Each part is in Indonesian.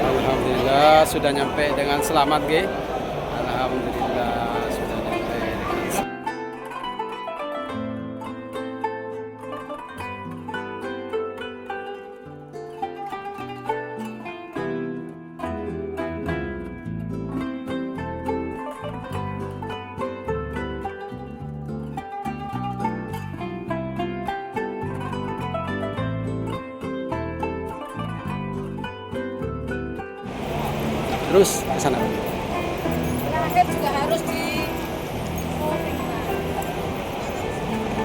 Alhamdulillah sudah nyampe dengan selamat, Ge. Alhamdulillah sudah nyampe dengan selamat. Terus ke sana. Terakhir juga harus di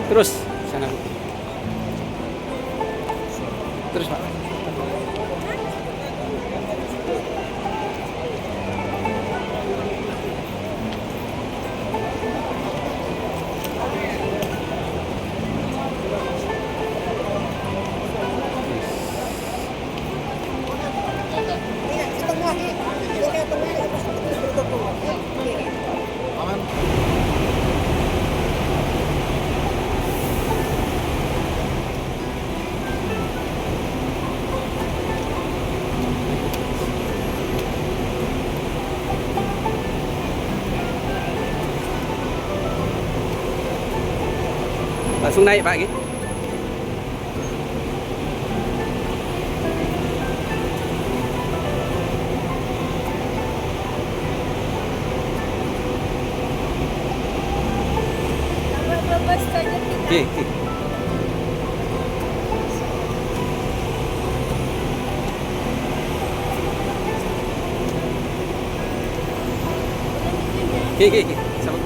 Terus ke sana. Terus, Pak. Langsung naik, Pak, Ge. lepas saja kita. Ge. Ge. Sama.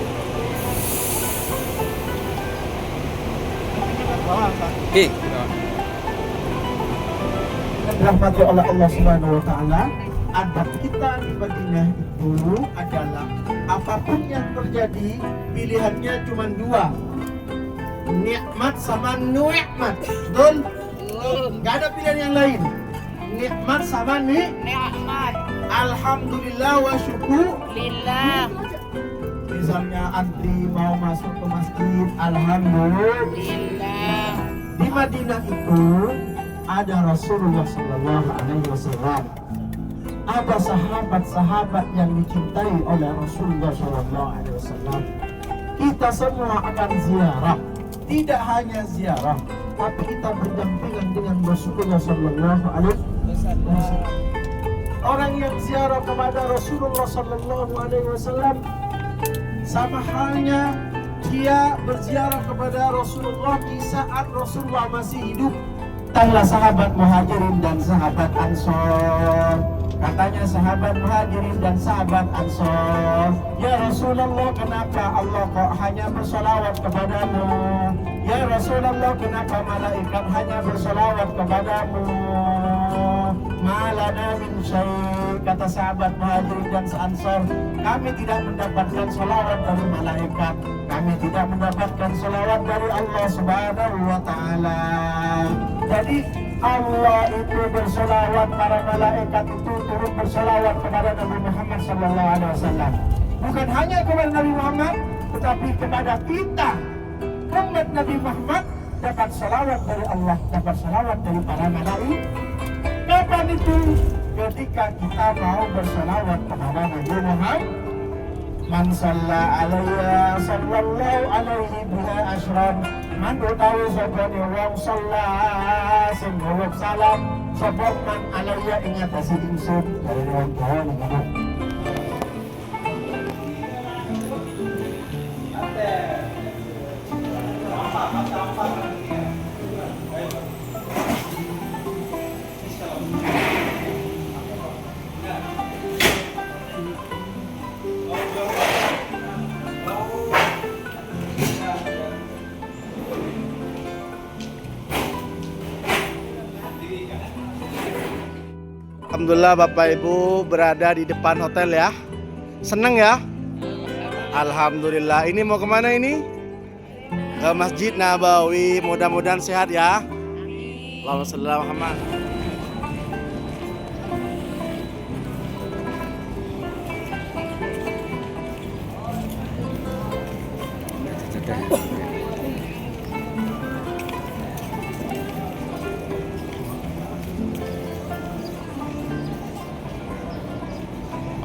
Ge. Rahmati oleh Allah Subhanahu wa taala, adab kita di Madinah itu adalah apapun yang terjadi pilihannya cuma dua, nikmat sama nu'mat. Betul? Gak ada pilihan yang lain. Nikmat sama Nikmat. alhamdulillah wa syukur Lillah. Misalnya antri mau masuk ke masjid, alhamdulillah. Lillah. Di Madinah itu ada Rasulullah Sallallahu Alaihi Wasallam, ada sahabat-sahabat yang dicintai oleh Rasulullah Sallallahu Alaihi Wasallam. Kita semua akan ziarah, tidak hanya ziarah, tapi kita berdampingan dengan Rasulullah Sallallahu Alaihi Wasallam. Orang yang ziarah kepada Rasulullah Sallallahu Alaihi Wasallam sama halnya dia berziarah kepada Rasulullah di saat Rasulullah masih hidup. Datanglah sahabat Muhajirin dan sahabat Ansor. Katanya sahabat Muhajirin dan sahabat Ansor, ya Rasulullah, kenapa Allah kok hanya bersolawat kepadamu? Ya Rasulullah, kenapa malaikat hanya bersolawat kepadamu? Malana min syai'. Kata sahabat Muhajirin dan Ansor, kami tidak mendapatkan solawat dari malaikat, kami tidak mendapatkan solawat dari Allah Subhanahu wa ta'ala. Jadi Allah itu bersolawat, para malaikat itu turut bersolawat kepada Nabi Muhammad SAW. Bukan hanya kepada Nabi Muhammad, tetapi kepada kita, umat Nabi Muhammad, dapat solawat dari Allah, dapat solawat dari para malaikat. Kapan itu? Ketika kita mau bersolawat kepada Nabi Muhammad. Man shalla alayya sallallahu alaihi biha asyram. Man utawi sapa wong shalla sing nguluk salam sapa man alayya ing atase ingsun dari wong Jawa niku. Alhamdulillah Bapak Ibu berada di depan hotel ya. Seneng ya? Alhamdulillah. Ini mau kemana ini? Ke Masjid Nabawi. Mudah-mudahan sehat ya. Allahumma shalli ala Muhammad.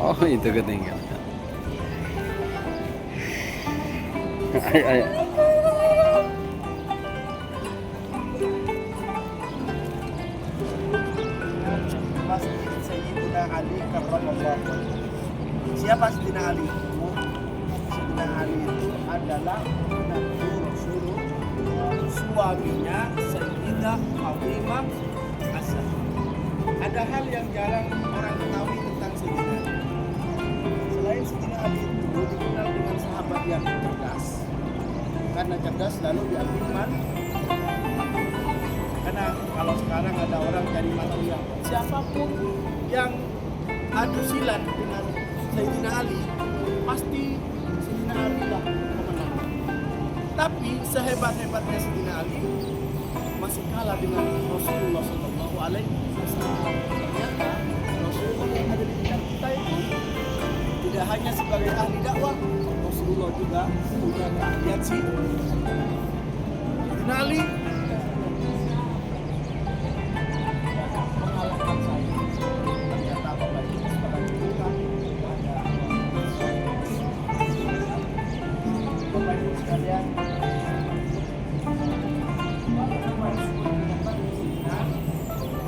Oh, itu ketinggalan. Ayo. Masjid Sayyidina Ali karramallahu wajhahu. Siapa Sayyidina Ali itu? Sayyidina Ali itu adalah Nabi Rasulullah, suaminya Sayyidah Fatimah as-Zahra. Ada hal yang jarang orang ketahui tentang Sayyidina Ali. Selain Sayyidina Ali itu dikenal dengan sahabat yang cerdas. Karena cerdas lalu diambil iman. Karena kalau sekarang ada orang dari Malawiyah, siapapun yang adu silat dengan Sayyidina Ali, pasti Sayyidina Ali lah pemenang. Tapi sehebat-hebatnya Sayyidina Ali masih kalah dengan Rasulullah Sallallahu Alaihi Wasallam. Ternyata Rasulullah yang ada di bidang kita itu tidak hanya sebagai ahli dakwah, Rasulullah juga punya keahlian sih. Sayyidina Ali mengalahkan saya. Ternyata Bapak Ibu sekarang juga ada Bapak Ibu sekalian.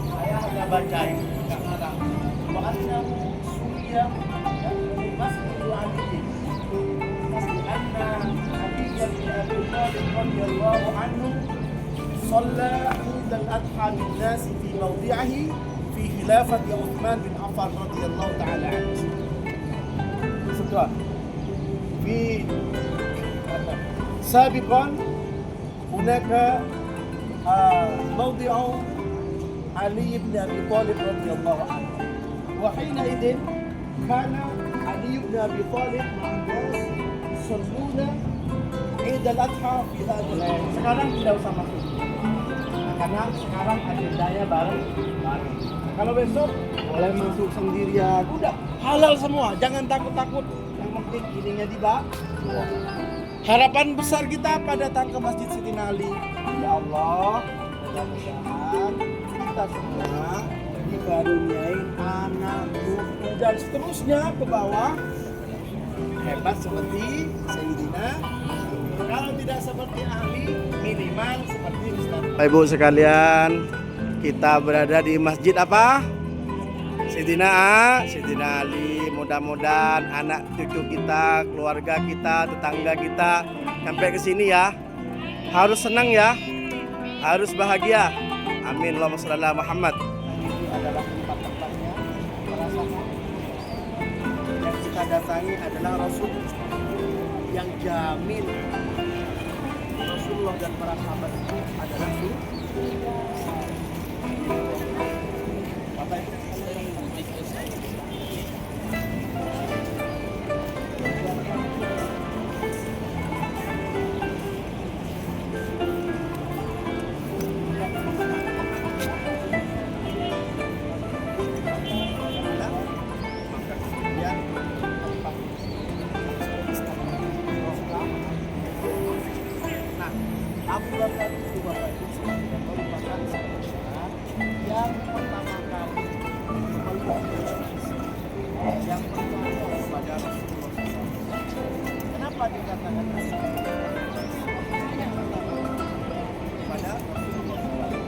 Saya hanya baca ini, nggak ngarang. Bahasnya Suria dan Masjidul Ali. Anna Ali bin Abi Thalib radhiyallahu anhu صلى عيد الأضحى للناس في موضعه في خلافة عثمان بن عفان رضي الله تعالى عنه. في سابقا هناك موضع علي بن أبي طالب رضي الله عنه، وحينئذ كان علي بن أبي طالب مع الناس يصلون عيد الأضحى في هذا اليوم. Sekarang tidak usah masuk. Karena sekarang agendanya bareng. Kalau besok boleh masuk sendirian, udah halal semua, jangan takut-takut. Yang penting ininya di bawah. Harapan besar kita pada datang ke Masjid Sayyidina Ali. Ya Allah, mudah-mudahan kita semua dikaruniai anak, cucu dan seterusnya ke bawah hebat seperti Sayyidina. Kalau tidak seperti ahli, minimal seperti Ustaz. Bapak Ibu sekalian, kita berada di masjid apa? Sayyidina Ali. Mudah-mudahan anak cucu kita, keluarga kita, tetangga kita sampai ke sini ya. Harus senang ya. Harus bahagia. Amin. Allahumma shalli ala Muhammad. Ini adalah tempat-tempatnya para sahabat. Yang kita datangi adalah Rasul yang jamin Rasulullah dan para sahabat itu adalah Bapak Ibu. Abu Bakar itu Bapak Ibu sekalian merupakan sahabat yang pertama kali melihat yang pertama kepada Rasulullah SAW. Kenapa dikatakan yang pertama kepada Rasulullah SAW?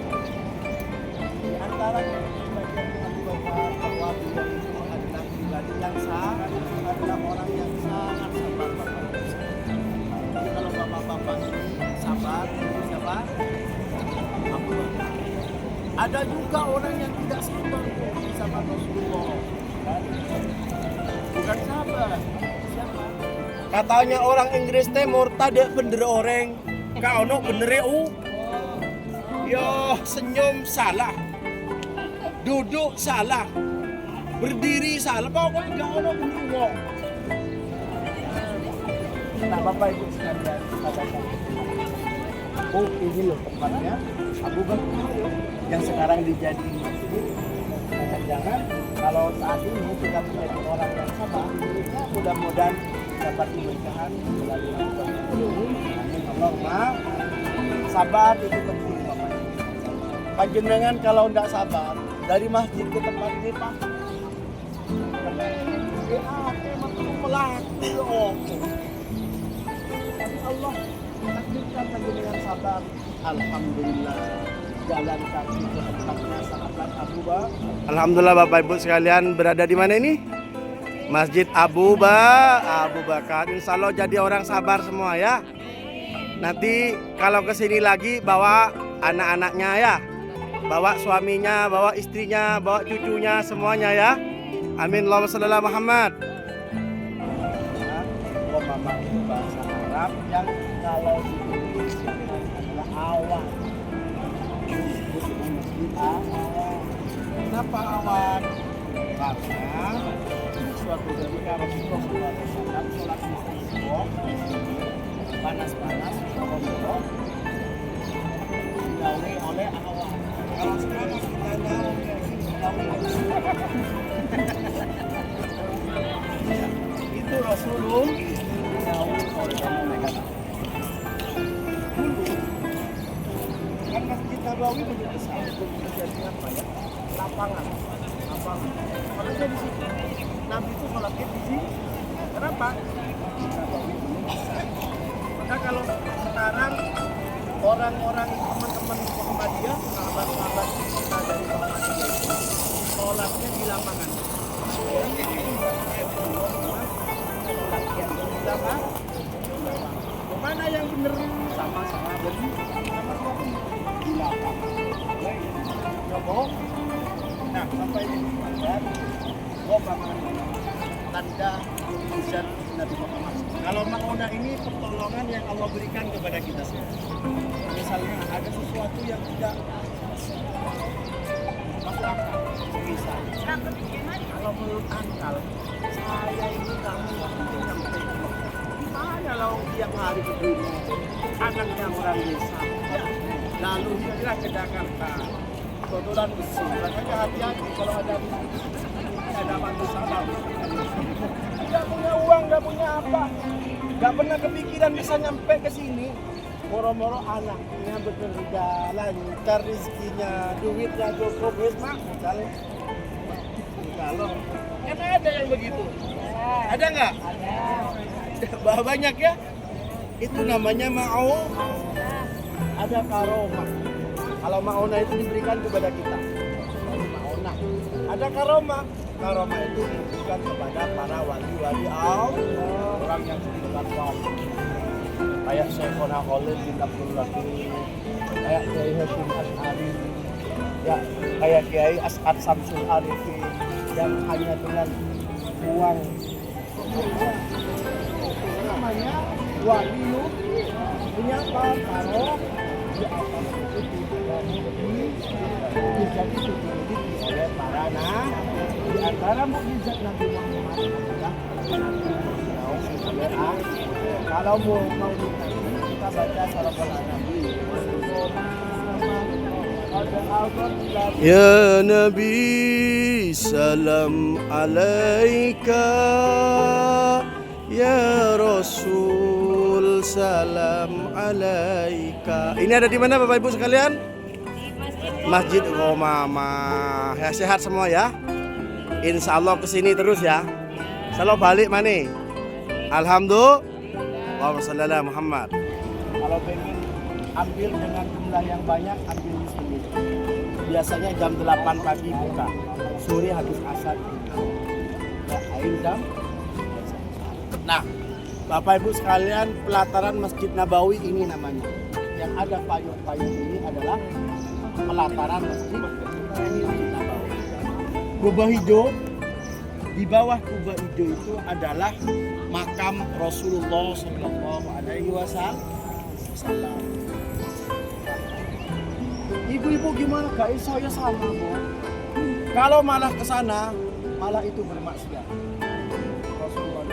Di antara sebagian Abu Bakar bahwa beliau itu adalah pribadi yang sangat, adalah orang yang sangat sabar Bapak Ibu sekalian. Jadi kalau bapak-bapak ini sabar, siapa? Abu Bakar. Ada juga orang yang tidak sabar sama Rasulullah. Bukan sabar. Siapa? Katanya orang Inggris teh murtad bener orang. Kau no bener Yo senyum salah. Duduk salah. Berdiri salah. Pokoknya kau no bener. Nah, Bapak Ibu sekalian, katakan. Oh, ini loh tempatnya Abu Bakar yang sekarang dijadiin masjid. Jangan-jangan kalau saat ini kita menjadi orang yang sabar, mudah-mudahan dapat keberkahan melalui Abu Bakar. Amin Allahumma. Sabar itu penting Bapak Ibu. Panjenengan kalau tidak sabar dari masjid ke tempat ini Pak. melati oke. Tapi Allah takdirkan lagi dengan sabar. Alhamdulillah jalankan itu tempatnya sahabat Abu Bakar. Alhamdulillah Bapak Ibu sekalian berada di mana ini? Masjid Abu Bakar. Insya Allah jadi orang sabar semua ya. Nanti kalau kesini lagi bawa anak-anaknya ya, bawa suaminya, bawa istrinya, bawa cucunya semuanya ya. Amin. Allahumma shalli ala Muhammad. Mama itu bahasa Arab yang kalau di Indonesia adalah awan. Disebut dengan masjid awan. Kenapa awan? Karena suatu ketika Rasulullah SAW sholat istisqa panas-panas digawe oleh awan. Kalau sekarang kita nyawa itu Rasulullah kan Masjid Nabawi begitu besar jadi apa ya, lapangan. Makanya di situ Nabi itu sholat di sini. Kenapa? Nabawi besar. Maka kalau sekarang orang-orang teman-teman Muhammadiyah, sahabat-sahabat kita dari Muhammadiyah itu sholatnya di lapangan. Mana yang benar? Sama-sama beri, sama-sama di lapangan. Coba. Nah, sampai ini dan tanda mujizat Nabi Muhammad. Kalau mauna ini pertolongan yang Allah berikan kepada kita semua. Misalnya ada sesuatu yang tidak masuk akal, bisa. Kalau menurut akal, saya ini kamu waktu sampai gimana kalau tiap hari ke rumah, anaknya orang desa, lalu dia ke Jakarta, kotoran besi, makanya hati-hati kalau ada masalah. Nggak punya uang, nggak punya apa, nggak pernah kepikiran bisa nyampe ke sini. Moro-moro anaknya bekerja, lancar rezekinya, duitnya cukup, mak, misalnya. Kalau kan ada yang begitu, ada nggak? Ada. Banyak ya. Itu namanya ma'u. Ada karomah. Kalau ma'una itu diberikan kepada kita. Ma'una. Ada karomah. Karomah itu diberikan kepada para wali-wali Allah, orang yang dekat Allah. Kayak Syekhona Khalid bin Abdul Latif, kayak Kiai Hasyim Asy'ari, ya kayak Kiai As'ad Samsul Arifin yang hanya dengan uang namanya wali punya karo di atas itu jadi dimiliki oleh para di antara mukjizat Nabi Muhammad adalah kalau mau kita baca salawat Nabi. Ya Nabi salam alaika, ya Rasul salam alaika. Ini ada di mana Bapak Ibu sekalian? Masjid Mama. Ya, sehat semua ya. Insya Allah kesini terus ya. Selalu balik mana? Alhamdulillah. Allahumma shalli ala Muhammad. Kalau pengen ambil dengan jumlah yang banyak, ambil di sini. Biasanya jam 8 pagi buka, sore habis asar. Nah, Bapak Ibu sekalian, pelataran Masjid Nabawi ini namanya. Yang ada payung-payung ini adalah pelataran Masjid Nabawi. Kubah hijau, di bawah kubah hijau itu adalah makam Rasulullah Sallallahu Alaihi Wasallam. Ibu-ibu gimana guys? Saya sama bu. Kalau malah ke sana, malah itu bermaksiat. Rasulullah.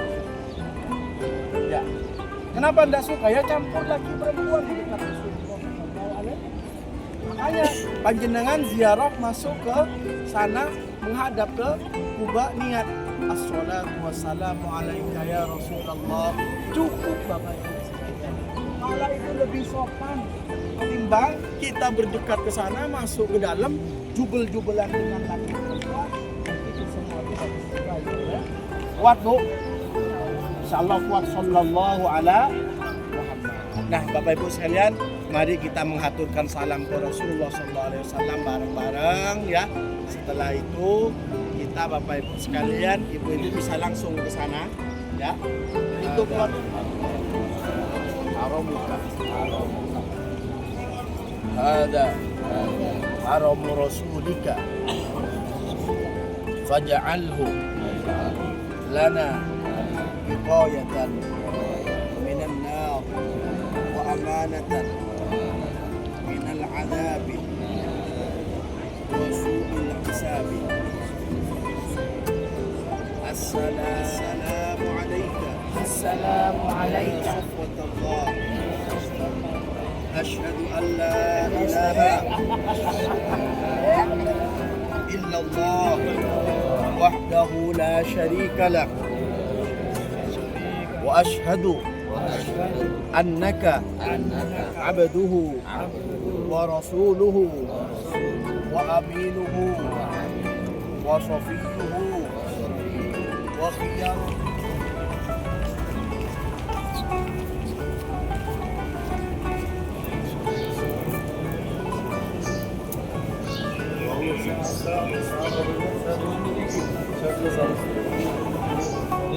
Ya. Kenapa anda suka? Ya campur lagi perempuan di dekat Rasulullah. Makanya panjenengan ziarah masuk ke sana menghadap ke Kuba niat as-salatu wassalamu alaika ya Rasulullah. Cukup Bapak Ibu. Malah itu lebih sopan ketimbang kita berdekat ke sana masuk ke dalam jubel-jubelan dengan laki perempuan. Itu semua tidak disukai oleh Kuat Bu? Insyaallah kuat. Sallallahu ala Muhammad. Nah Bapak Ibu sekalian, mari kita menghaturkan salam ke Rasulullah SAW bareng-bareng ya. Setelah itu kita Bapak Ibu sekalian, ibu-ibu bisa langsung ke sana ya. Itu kuat. Hada haram rasulika faj'alhu lana wiqayatan minan nar wa amanatan minal adabi wa su'il hisabi. Assalamu alayka. Assalamu alayka. Safwatullah. Asyhadu an la ilaha illallah wahdahu la syarika lah wa asyhadu annaka abduhu wa rasuluhu wa aminuhu wa safiyuhu wa khiyaruhu.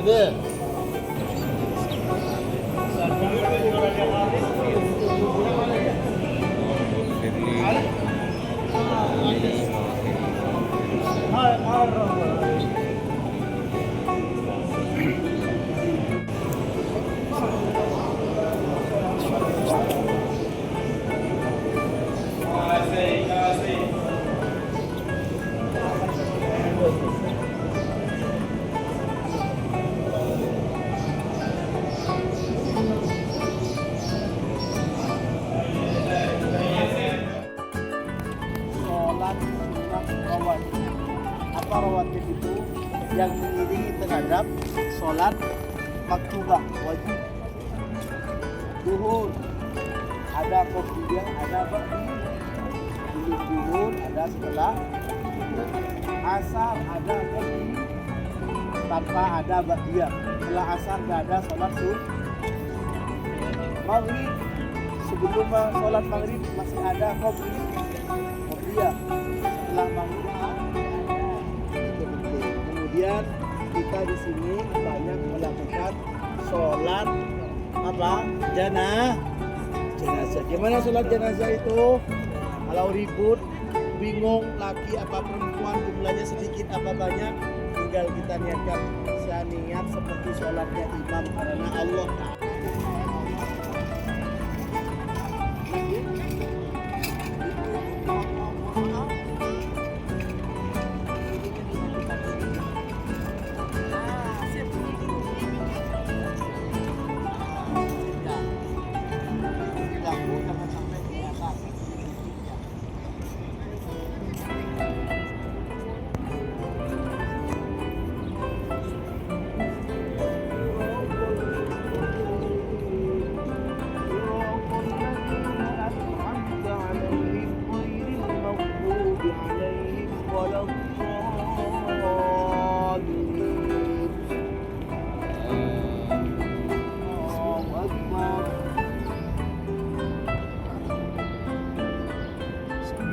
Ini sholat sunnah rawatib. Apa rawatib itu? Yang mengiringi terhadap sholat maktubah wajib. Duhur ada qobliyah, ada ba'diyah. Sebelum duhur ada setelah. Asar ada qobli tanpa ada ba'diyah. Setelah asar tidak ada sholat sunnah. Maghrib sebelum sholat maghrib masih ada qobliyah. Setelah maghrib itu penting. Kemudian kita di sini banyak melakukan sholat apa? Jenazah. Gimana sholat jenazah itu? Kalau ribut, bingung laki apa perempuan, jumlahnya sedikit apa banyak, tinggal kita niatkan. Saya niat seperti sholatnya imam karena Allah.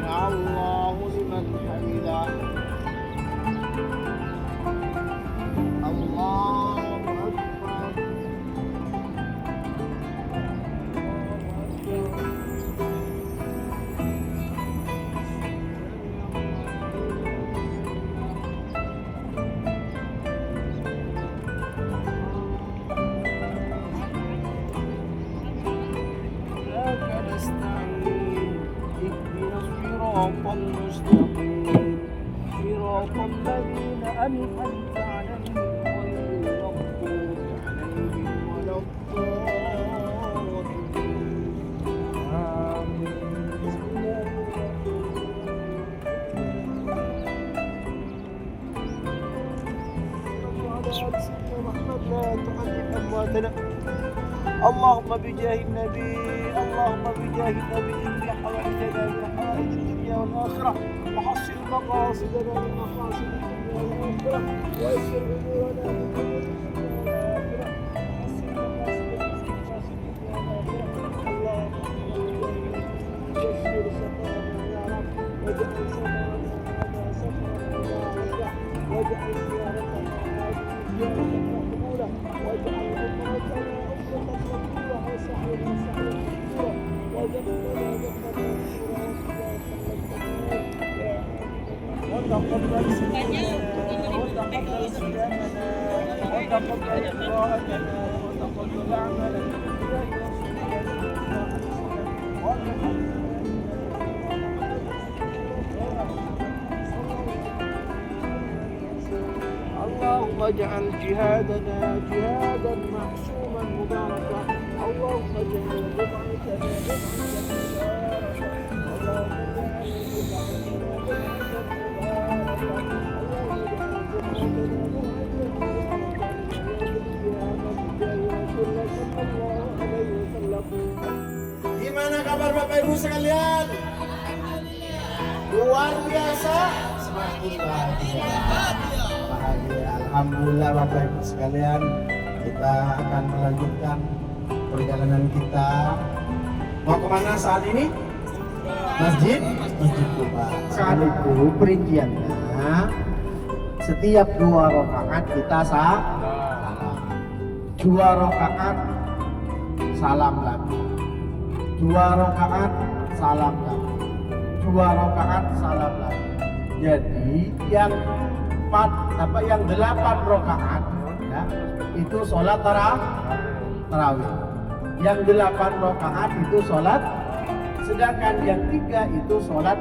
Allahu liman hamidah. Allahu akbar. صراط المستقيم صراط الذين أنعمت عليهم غير المغضوب عليهم ولا الضالين آمين. اللهم بجاه النبي اللهم بجاه النبي اقض حوائجنا من حوائج الدنيا والآخرة وحصل مقاصدنا من مقاصد الدنيا والآخرة ويسر أمورنا من واجعل زيارتنا زيارة مقبولة واجعل عمرتنا عمرة مقبولة وسعينا سعيا مشكورا وجنبنا جنة وتقبل صيامنا وتقبل صيامنا وتقبل قراءتنا وتقبل عملنا اللهم اجعل جهادنا جهادا معصوما مباركا اللهم اجعل بضعتنا بضعة مباركة Gimana kabar Bapak Ibu sekalian? Luar biasa, semakin bahagia. Alhamdulillah Bapak Ibu sekalian, kita akan melanjutkan perjalanan kita. Mau kemana saat ini? Masjid Kuba. Saat itu perinciannya setiap 2 rakaat kita salam. 2 rakaat salam lagi. 2 rakaat salam lagi. 2 rakaat salam lagi. Jadi yang 8 rakaat ya, itu sholat tarawih. Yang 8 rakaat itu sholat, sedangkan yang 3 itu sholat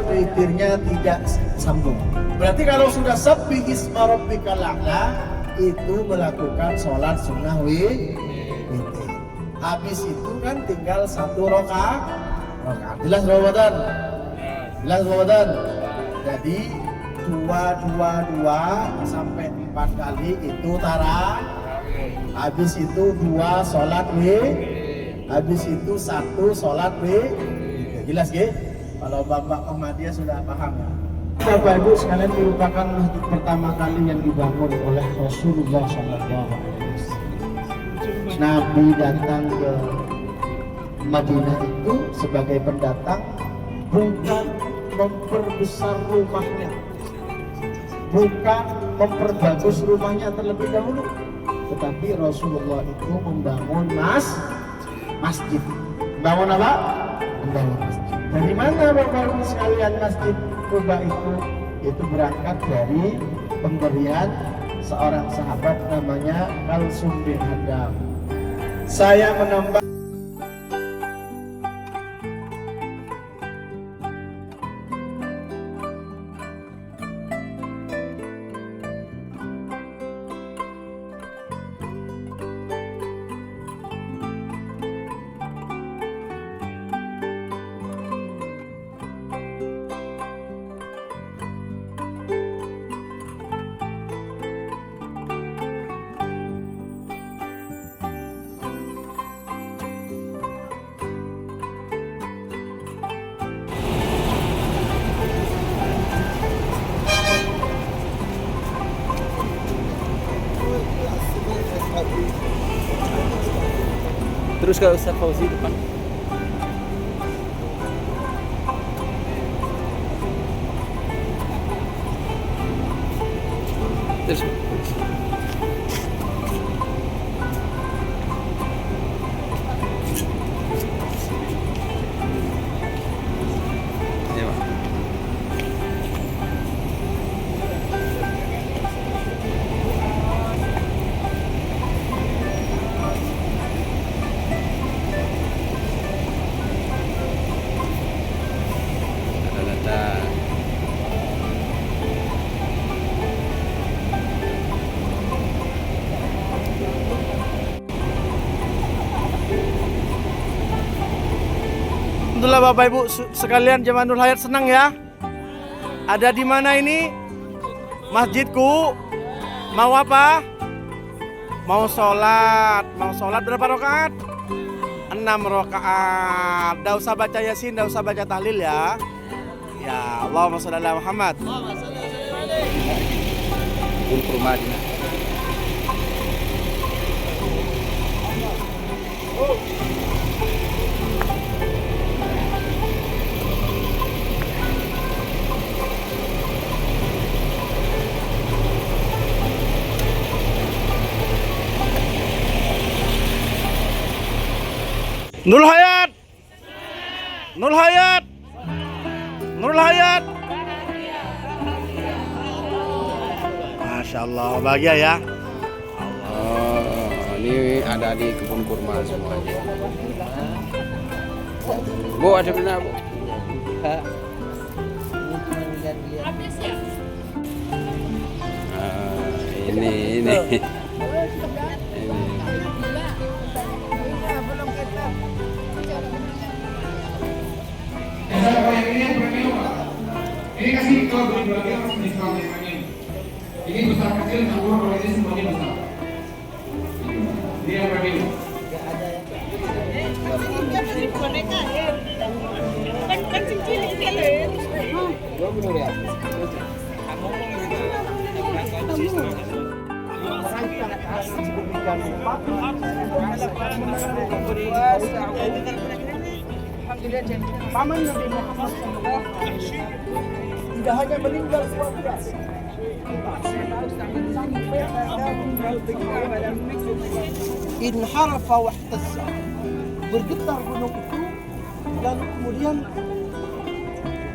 witirnya tidak sambung. Berarti kalau sudah sabbi isma rabbikal a'la itu melakukan sholat sunnah witir. Habis itu kan tinggal 1 rakaat. Jelas Ramadan? Jelas Ramadan? Jadi 2 sampai 4 kali itu tarawih. Habis itu 2 sholat habis itu 1 sholat Jelas ya? Kalau Bapak Ahmadiyah sudah paham ya? Bapak Ibu sekalian, merupakan masjid pertama kali yang dibangun oleh Rasulullah SAW. Nabi datang ke Madinah itu sebagai pendatang, bukan memperbesar rumahnya, bukan memperbagus rumahnya terlebih dahulu, tetapi Rasulullah itu membangun masjid. Membangun apa? Membangun masjid. Dari mana Bapak Ibu sekalian masjid Kuba itu? Itu berangkat dari pemberian seorang sahabat namanya Kalsum bin Hadam. Saya menambah Terus ke Ustaz Fauzi depan. Terus. Ya, Pak. Alhamdulillah Bapak Ibu sekalian Jamanul Hayat, senang ya? Ada di mana ini? Masjidku. Mau apa? Mau sholat. Mau sholat berapa rakaat? 6 rakaat. Nggak usah baca Yasin, nggak usah baca tahlil ya. Ya, Allahumma sholli ala Muhammad. Untuk Madinah. Nurul Hayat. Nurul Hayat. Nurul Hayat. Masya Allah, bahagia ya. Oh, ini ada di kebun kurma semuanya. Bu, ada benar Bu? Ini. Ini kasih kalau bagi-bagi harus diskon ini. Ini besar kecil semua kalau ini semuanya besar. Ini yang premium. Paman Nabi Muhammad SAW tidak hanya meninggal keluarga, inharafa wahtazza, bergetar gunung itu. Dan kemudian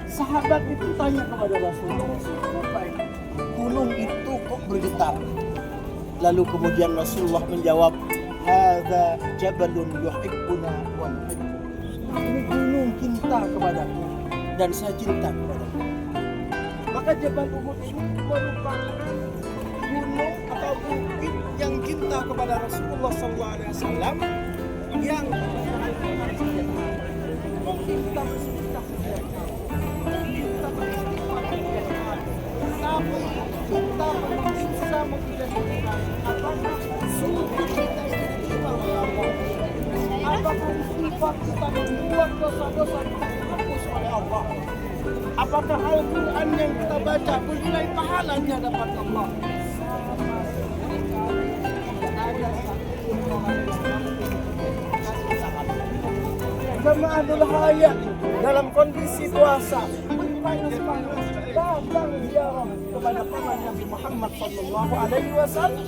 sahabat itu tanya kepada Rasulullah, gunung itu kok bergetar? Lalu kemudian Rasulullah menjawab, hadza jabalun yuhibbuna wa nuhibbu. Ini gunung cinta kepadaku dan saya cinta kepadaku. Maka Jabal Uhud ini merupakan gunung atau bukit yang cinta kepada Rasulullah SAW, yang mungkin kita bersedekah tapi kita belum bisa mengidentifikasi apakah sungguh kita istimewa oleh Allah. Apakah istighfar kita membuat dosa-dosa kita dihapus oleh Allah? Apakah Al-Quran yang kita baca bernilai pahala di hadapan Allah? Jemaahul Hayat dalam kondisi puasa berupaya semangat datang ziarah kepada paman Nabi Muhammad sallallahu alaihi wasallam.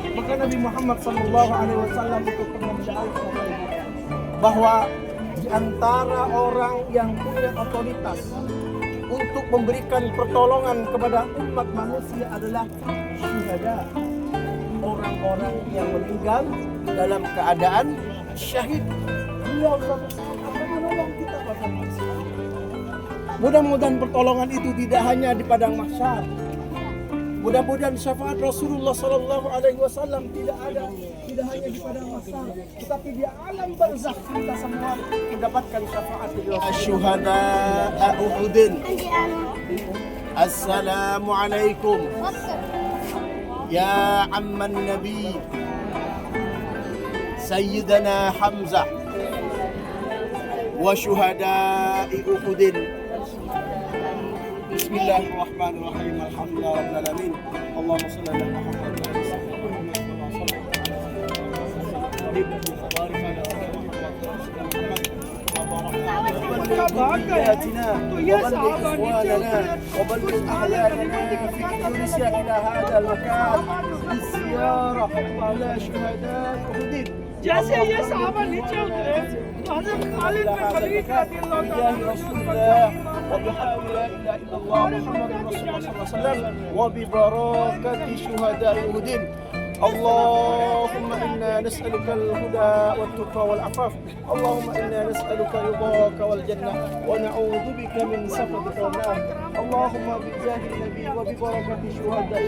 Maka Nabi Muhammad sallallahu alaihi wasallam itu pernah mendoakan bahwa di antara orang yang punya otoritas untuk memberikan pertolongan kepada umat manusia adalah syuhada, orang-orang yang meninggal dalam keadaan syahid. Beliau akan menolong kita pada manusia. Mudah-mudahan pertolongan itu tidak hanya di padang mahsyar. Mudah-mudahan syafaat Rasulullah Sallallahu Alaihi Wasallam tidak hanya di padang mahsyar, tetapi di alam barzakh kita semua mendapatkan syafaat beliau. Asyuhada Uhudin. Assalamualaikum. Ya amman Nabi Sayyidina Hamzah wa syuhada'i Uhudin. Bismillahirrahmanirrahim. Alhamdulillah rabbil alamin. Allahumma shalli ala Muhammad wa ala ذرياتنا وبلغ إخواننا وبلغ أهلنا في إندونيسيا إلى هذا المكان للزيارة على شهداء أحد. जैसे ये साहबा नीचे उतरे तो हज़रत खालिद बिन वलीद रज़ियल्लाहु بجاه رسول الله وبحق لا إله إلا الله محمد رسول الله صلى الله عليه وسلم وببركة شهداء أحد. اللهم إنا نسألك الهدى والتقى والعفاف. اللهم إنا نسألك رضاك والجنة ونعوذ بك من سخطك والنار. اللهم بجاه النبي وببركة شهداء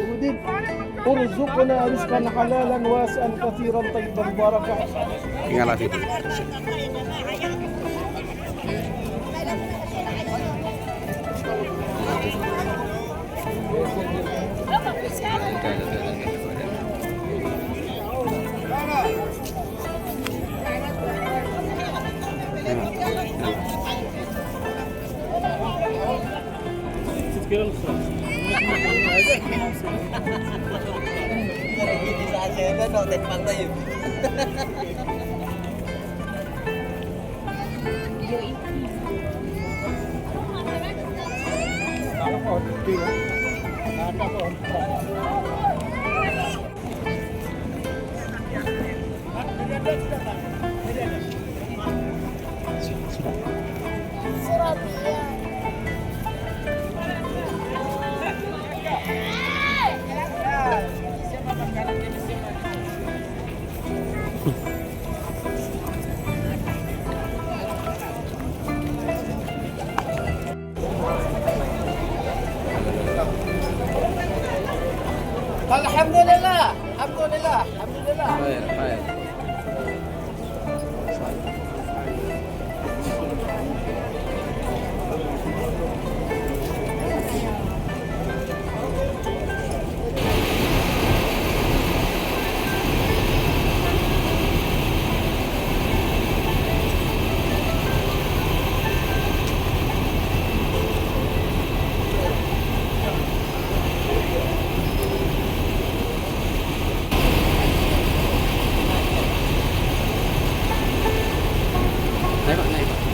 أحد ارزقنا رزقا حلالا واسعا كثيرا طيبا مباركا. Tinggal lagi. Alhamdulillah, alhamdulillah, alhamdulillah. Baik, baik. Naik, Pak, naik, Pak.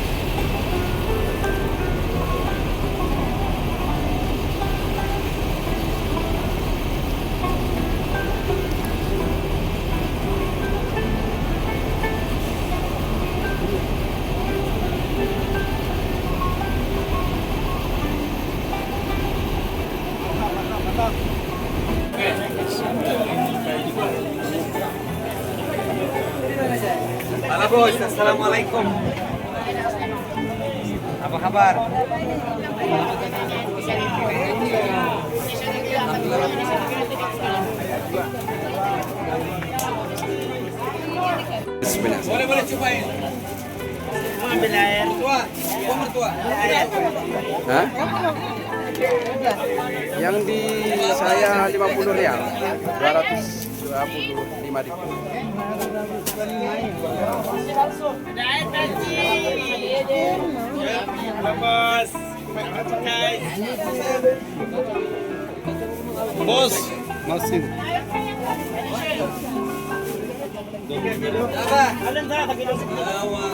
Halo bos, assalamualaikum. Apa kabar? Bismillah. Boleh cobain. Mau ambil air. Tua, gua mertua. Hah? Yang di saya 50 rial, 225.000. Bos, Masih.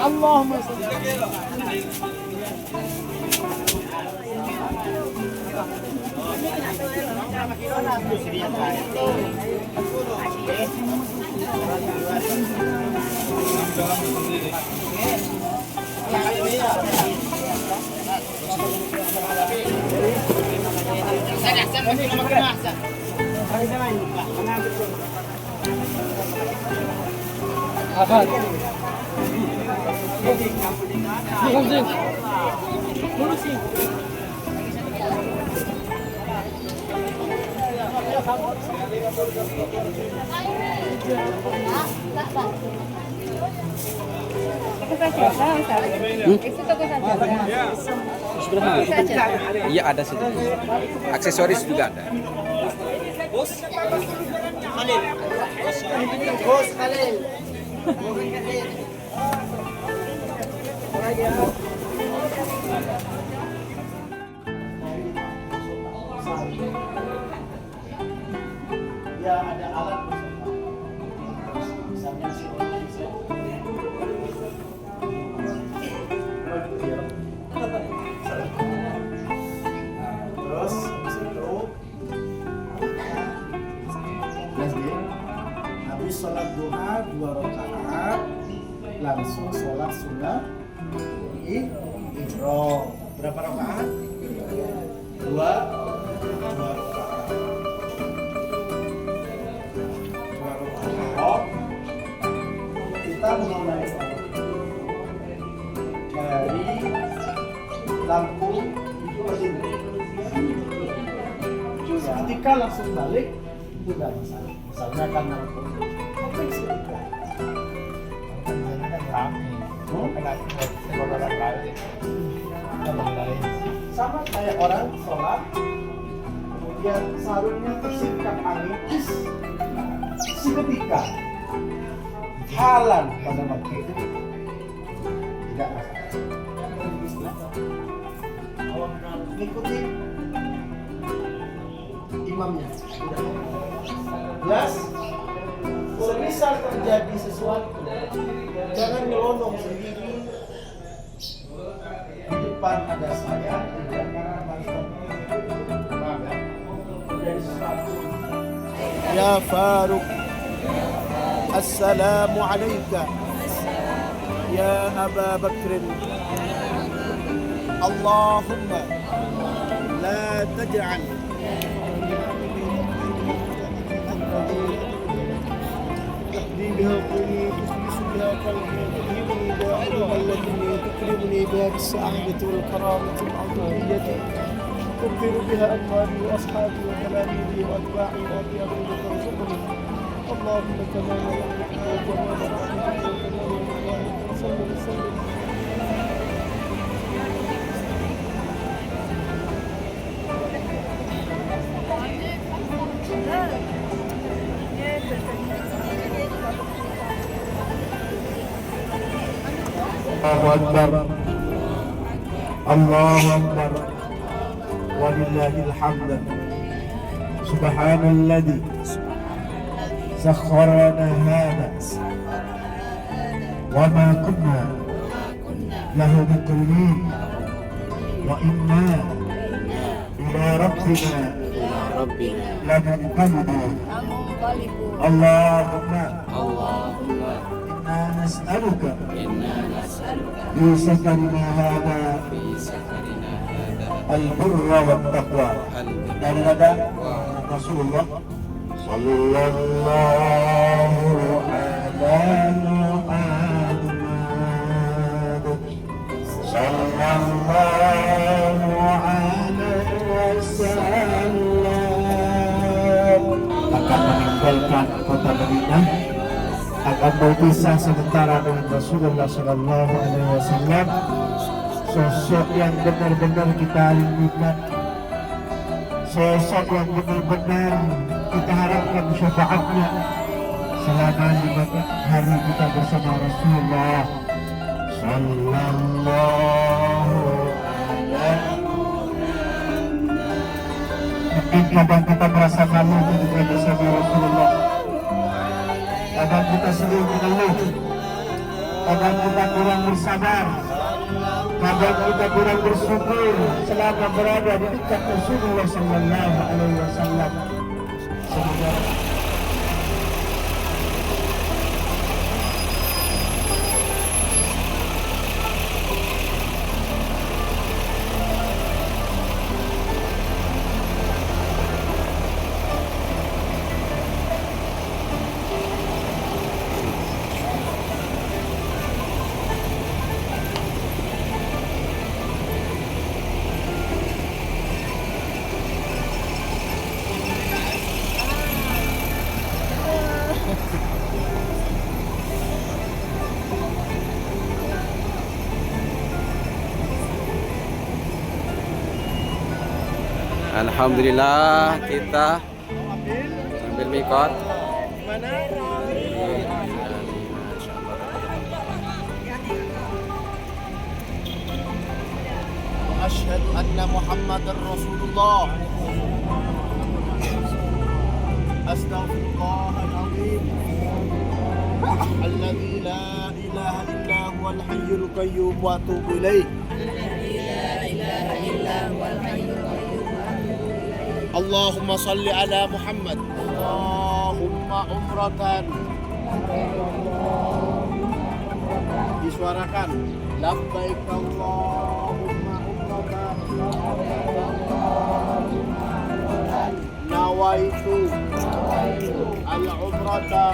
Allahumma Iya ada sih. Aksesoris juga ada. Ya ada alat misalnya terus habis itu habis sholat duha 2 rakaat langsung sholat sunnah ihram. Berapa rakaat? 2 rakaat. Kita mulai dari lampu itu begini. Ketika langsung balik itu nggak masalah. Misalnya kan lampu sama kayak orang sholat kemudian sarungnya tersingkap angin seketika halan pada waktu itu tidak masalah. Ikuti imamnya. Plus, semisal terjadi sesuatu, jangan nyelonong sendiri. Di depan ada saya, di belakang ada terjadi sesuatu. Ya Faruk. السلام عليك يا أبا بكر اللهم لا تجعل تهدي بها قومي تخلص بها قلبي تهديني بها علمتني تكرمني بها بالسعادة والكرامة والعطية تغفر بها أموالي وأصحابي وتلاميذي وأتباعي وأطيافي وترزقني اللهم كما نعمتك وكما رحمتك وكما رضوانك وصل وسلم الله أكبر الله أكبر ولله الحمد سبحان الذي سخر لنا هذا وما كنا له مقرنين وإنا إلى ربنا لمنقلبون اللهم إنا نسألك في سفرنا هذا البر والتقوى dan ada Rasulullah sallallahu ala Muhammad sallallahu alaihi wasallam akan meninggalkan kota Madinah, akan berpisah sementara dengan Rasulullah sallallahu alaihi wasallam, sosok yang benar-benar kita rindukan, sosok yang benar-benar kita harapkan syafaatnya selama 5 hari kita bersama Rasulullah sallallahu alaihi. Mungkin kadang kita merasa malu ketika bersama Rasulullah, kadang kita sering mengeluh, kadang kita kurang bersabar, kadang kita kurang bersyukur selama berada di dekat Rasulullah sallallahu alaihi wasallam. Semoga Alhamdulillah kita ambil mikot. أشهد أن محمد رسول الله أستغفر الله العظيم الذي لا إله إلا هو الحي القيوم وأتوب إليه اللهم صل على محمد اللهم عمرة disuarakan labbaik Allahumma umratan nawaitu al-umrata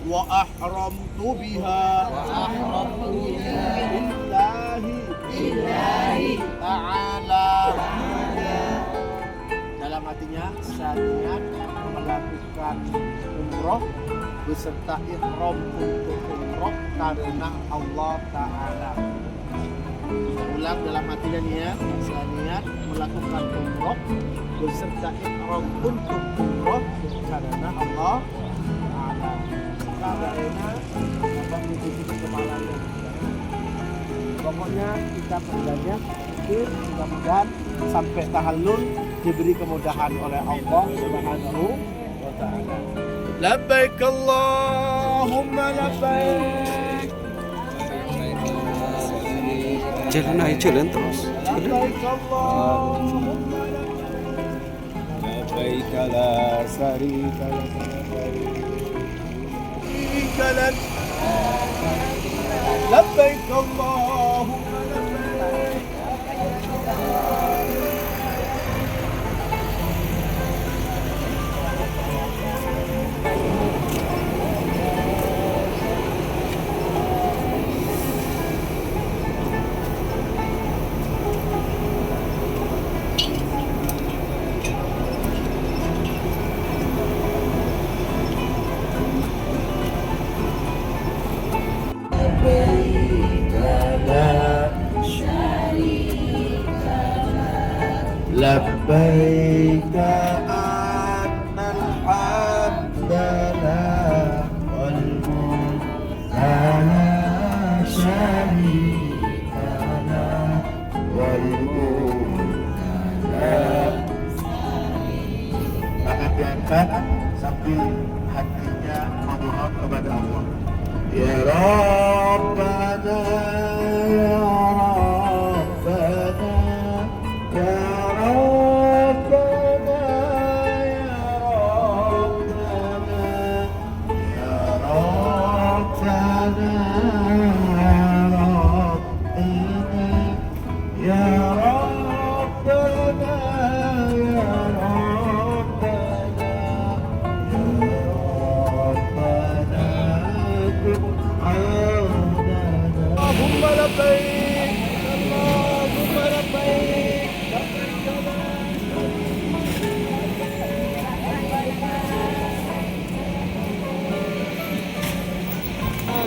wa ahramtu biha lillahi ta'ala. Dalam hatinya saya niat melakukan umroh beserta ihram untuk umroh karena Allah Ta'ala. Ulang dalam hatinya niat, saya niat melakukan umroh beserta ihram untuk umroh karena Allah Ta'ala. Kabarnya dapat mencuci kepalanya. Pokoknya kita kerjanya mudah-mudahan sampai tahallul diberi kemudahan oleh Allah Subhanahu wa Ta'ala. Labbaik Allahumma labbaik. Jalan aja, jalan terus. Labbaik Allahumma labbaik. Labbaik la syarika lak. شريك لك لبيك اللهم لبيك. لبيك أن الحمد لله والملك لا شريك له والملك لا. Tangan diangkat sambil hatinya memohon kepada Allah. Ya Rabbana, ya Rabbana, ya Rabbana, ya Rabbana, ya Rabbana, ya Rabbana, ya Rabbana, ya Rabbana, kun aunana. Allahumma labbaik, Allahumma labbaik,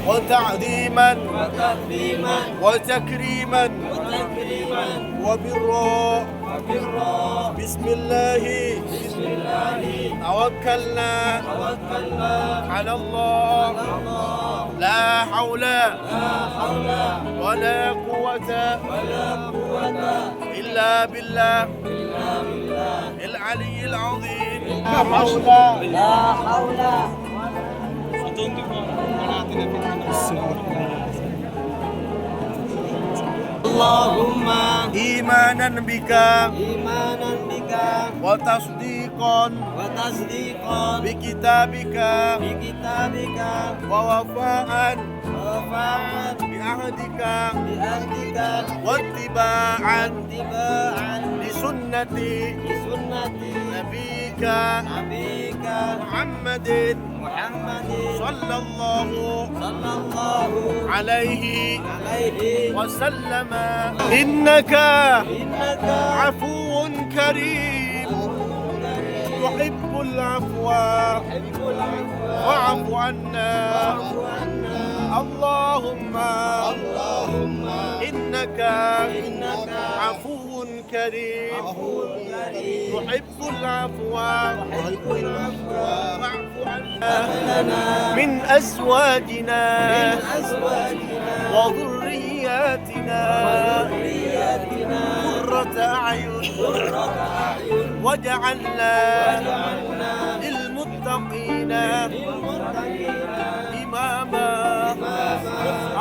وتعظيما وتكريما وبرا. بسم الله توكلنا على الله لا حول ولا قوة إلا بالله العلي العظيم. لا حول اللهم إيمانا بك وتصديقا بكتابك ووفاء بعهدك واتباعا لسنة نبيك محمد صلى الله عليه وسلم. إنك عفو كريم تحب العفو فاعف عنا. اللهم إنك عفو كريم تحب العفو فاعف عنا. من أزواجنا وذرياتنا قرة أعين واجعلنا للمتقين إماما.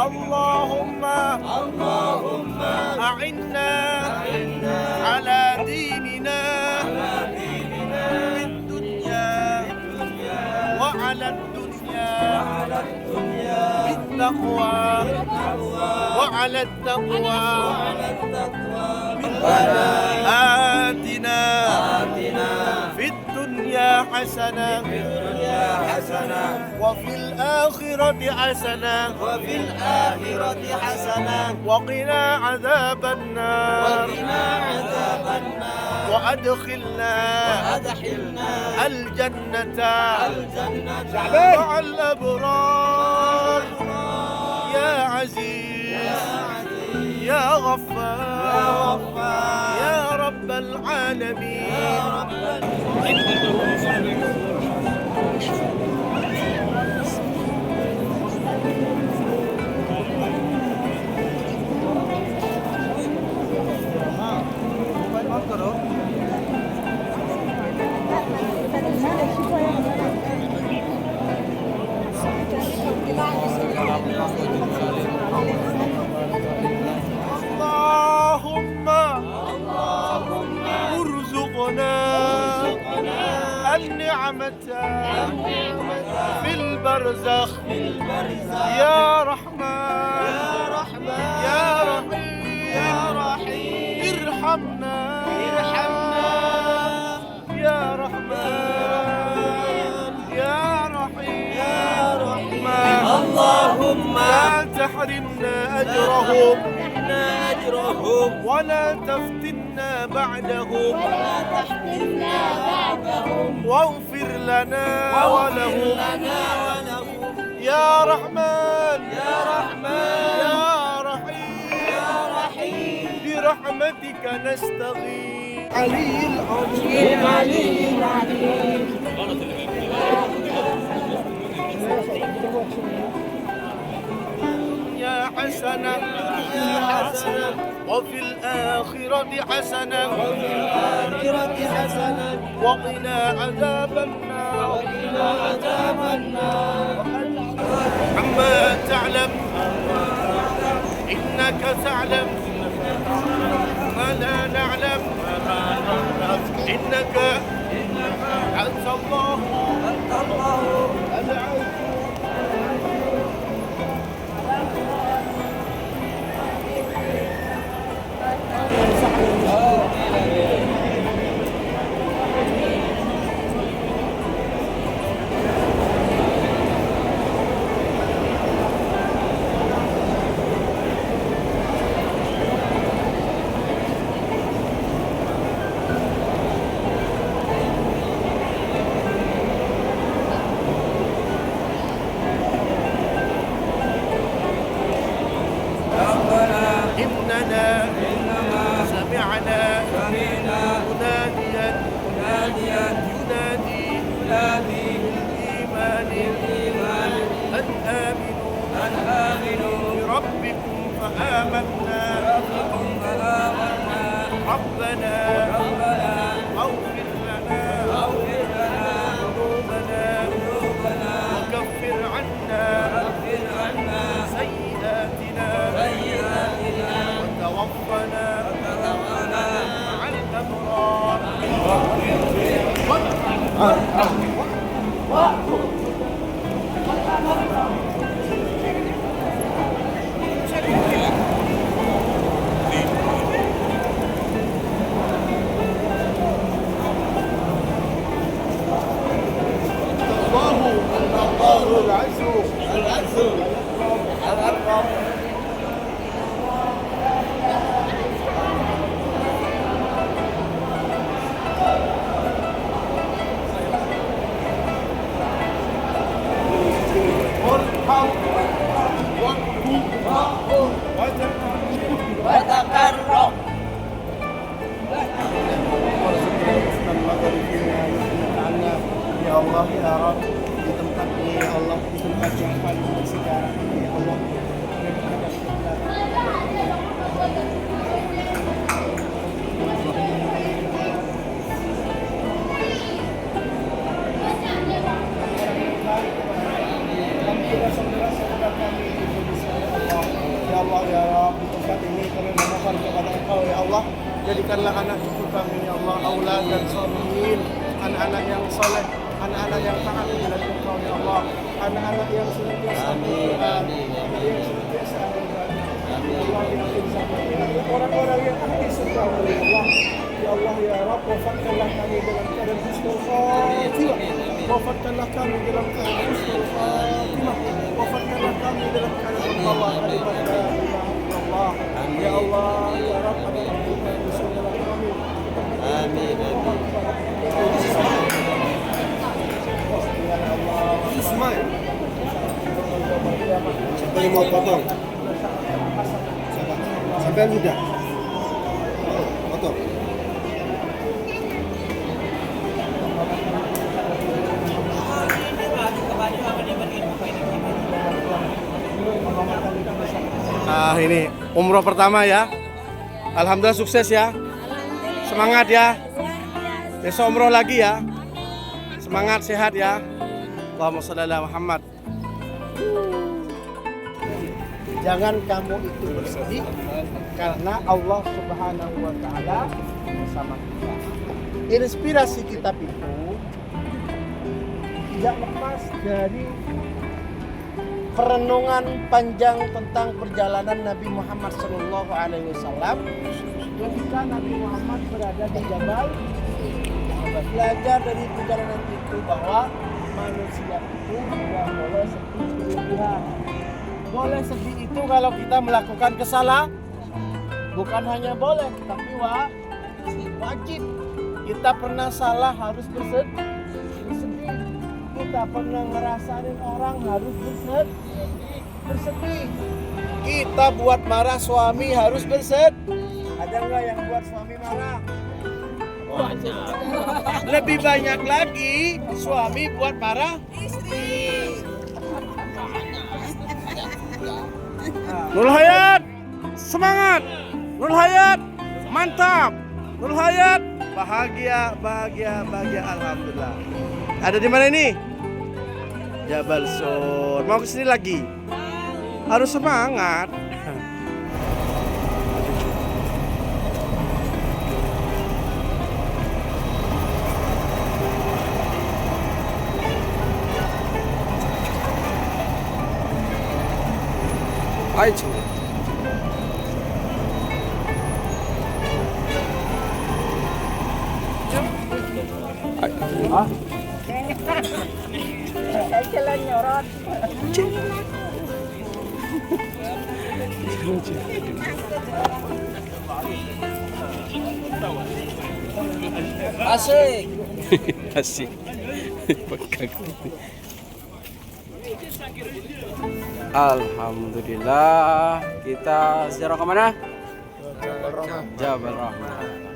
اللهم أعنا على ديننا في الدنيا وعلى الدنيا بالتقوى وعلى التقوى. آتنا في الدنيا حسنة وفي الآخرة حسنة وقنا عذاب النار وأدخلنا الجنة مع الأبرار. يا عزيز يا غفار يا رب العالمين. اللهم ارزقنا النعمة في البرزخ يا رحمن يا رحيم ارحمنا يا رحمن يا رحيم اللهم لا تحرمنا أجرهم ولا تفتنا بعدهم واغفر لنا ولهم يا رحمن يا رحيم برحمتك نستغيث علي العظيم يا حسنة وفي الآخرة حسنة وقنا عذاب النار عما تعلم إنك تعلم ما لا نعلم إنك أنت الله العزيز ربنا اغفر لنا ذنوبنا وكفر عنا سيئاتنا وتوفنا مع الأبرار. Ya Allah ya Rabb, di tempat ini ya Allah, di tempat yang paling sekarang ini ya Allah. Ya Allah ya Rabb, di tempat ini kami memohon kepada Engkau ya Allah, jadikanlah anak cucu kami ya Allah aulad dan sholihin, anak-anak yang soleh, anak-anak yang taat kepada Engkau ya Allah, anak-anak yang senantiasa beriman, anak yang senantiasa beribadah, orang-orang yang ahli surga ya Allah. Ya Allah ya Rabb, wafatkanlah kami dalam keadaan husnul khatimah, wafatkanlah kami dalam keadaan husnul khatimah, wafatkanlah kami dalam keadaan membawa kalimat la ilaha illallah. Ya Allah ya Rabb, ampunkan dosa-dosa kami. Amin. Ismail, siapa yang mau potong? Siapa yang sudah? Potong. Nah ini umroh pertama ya. Alhamdulillah sukses ya. Semangat ya. Besok umroh lagi ya. Semangat, sehat ya. Allahumma shalli ala Muhammad. Jangan kamu itu bersedih karena Allah Subhanahu wa taala bersama kita. Inspirasi kitab itu tidak lepas dari perenungan panjang tentang perjalanan Nabi Muhammad SAW ketika Nabi Muhammad berada di Jabal. Belajar dari perjalanan itu bahwa manusia itu tidak boleh sedih berlebihan. Boleh sedih itu kalau kita melakukan kesalahan, bukan hanya boleh, tapi wajib. Kita pernah salah harus bersedih. Kita pernah ngerasain orang harus bersedih. Kita buat marah suami harus bersedih. Ada nggak yang buat suami marah? Lebih banyak lagi suami buat marah istri. Nurul Hayat, semangat. Nurul Hayat, mantap. Nurul Hayat, bahagia. Alhamdulillah. Ada di mana ini? Jabal Sur. Mau ke sini lagi? Harus semangat. Ayo. Jalan nyorot. Asik. Asik. Pegang. Alhamdulillah, kita sejarah kemana? Jabal Rahmah.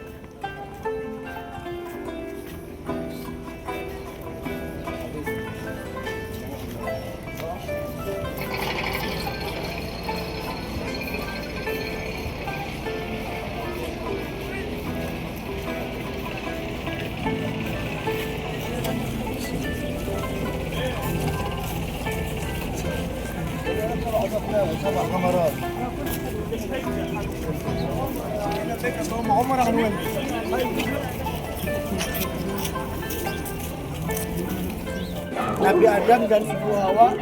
Nabi Adam dan Ibu Hawa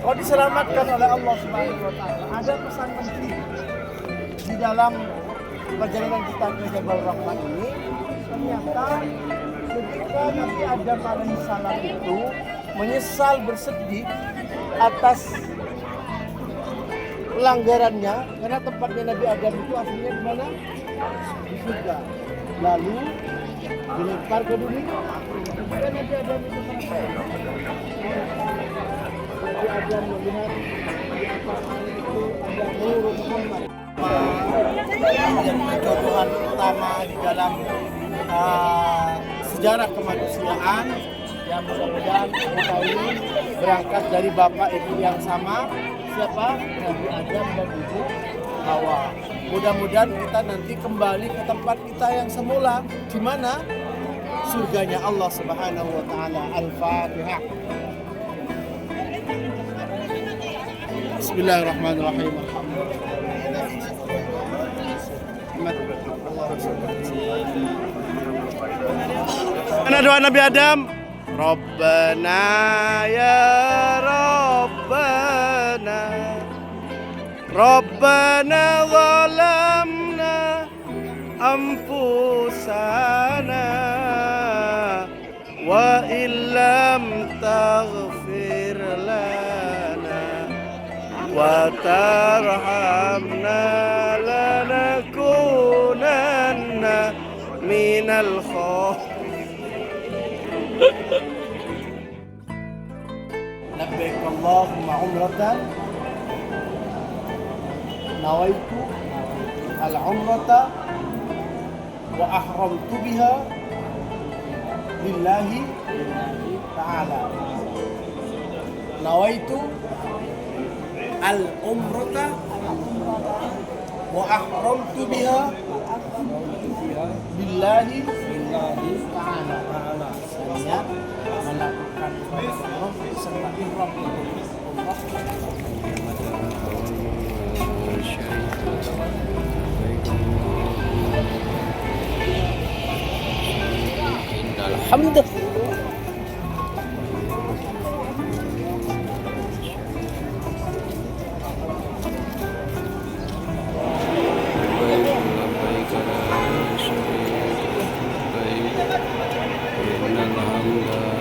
kau diselamatkan oleh Allah Subhanahu wa Ta'ala. Ada pesan penting di dalam perjalanan kita ke Jabal Rahmah ini. Ternyata ketika Nabi Adam alaihissalam itu menyesal bersedih atas pelanggarannya, karena tempatnya Nabi Adam itu aslinya di mana? Di surga. Lalu dilempar ke dunia. Ketika Nabi Adam itu selesai, Nabi Adam melihat di atas langit itu ada Nur Muhammad. Kejodohan utama di dalam sejarah kemanusiaan yang mudah-mudahan kita ini berangkat dari bapak ibu yang sama. Siapa? Nabi Adam dan Ibu Hawa. Mudah-mudahan kita nanti kembali ke tempat kita yang semula, di mana surganya Allah Subhanahu wa Ta'ala. Al-Fatihah. Bismillahirrahmanirrahim. Mana doa Nabi Adam? Rabbana ya Rabbana, Rabbana zalamna anfusana wa illam taghfir lana wa tarhamna lanakunanna minal khasirin. Labbaik Allahumma umratan nawaitu al-umrata wa ahramtu biha lillahi ta'ala. Nawaitu al-umrata wa ahramtu biha lillahi ta'ala. Sebenarnya melakukan umrah serta ihram untuk Allah. الحمد. لبيك لا شريك لك لبيك إن الحمد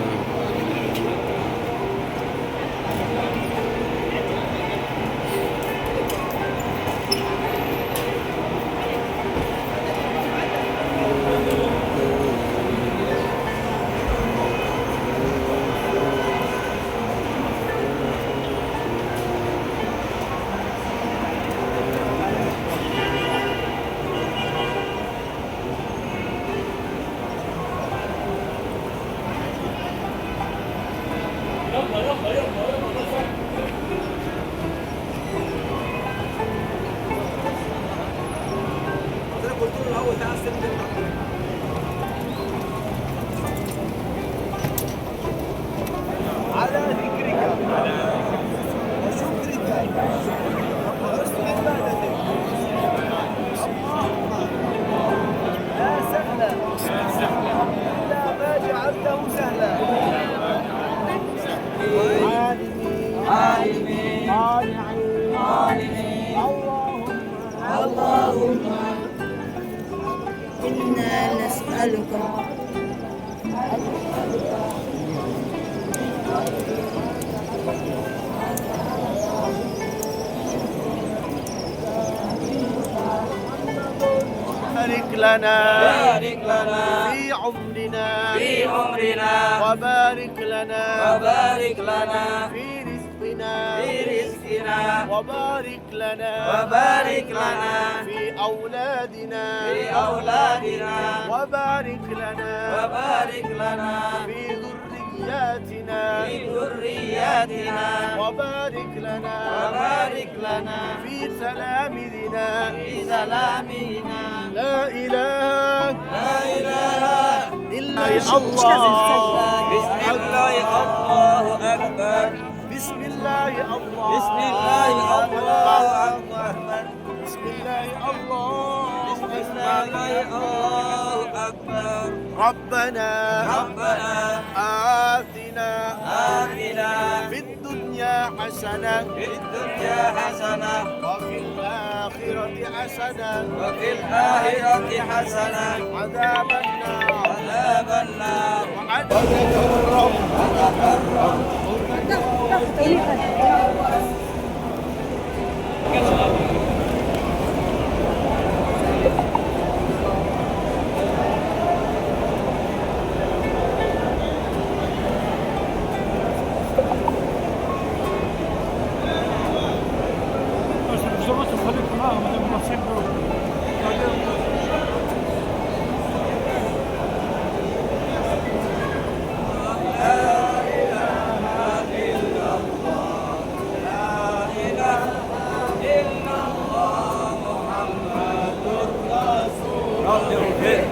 إنا نسألك بارك لنا بارك لنا في عمرنا في عمرنا وبارك لنا وبارك لنا في رزقنا في رزقنا وبارك لنا وبارك لنا في أولادنا في أولادنا وبارك لنا وبارك لنا في ذرياتنا في ذرياتنا وبارك لنا وبارك لنا في تلاميذنا في سلامنا لا إله لا إله إلا الله بسم الله الله أكبر بسم الله الله بسم الله الله أكبر بسم الله الله بسم الله الله أكبر ربنا ربنا آتنا آتنا في الدنيا حسنة في الدنيا حسنة وفي الآخرة حسنة وفي الآخرة حسنة عذاب النار عذاب النار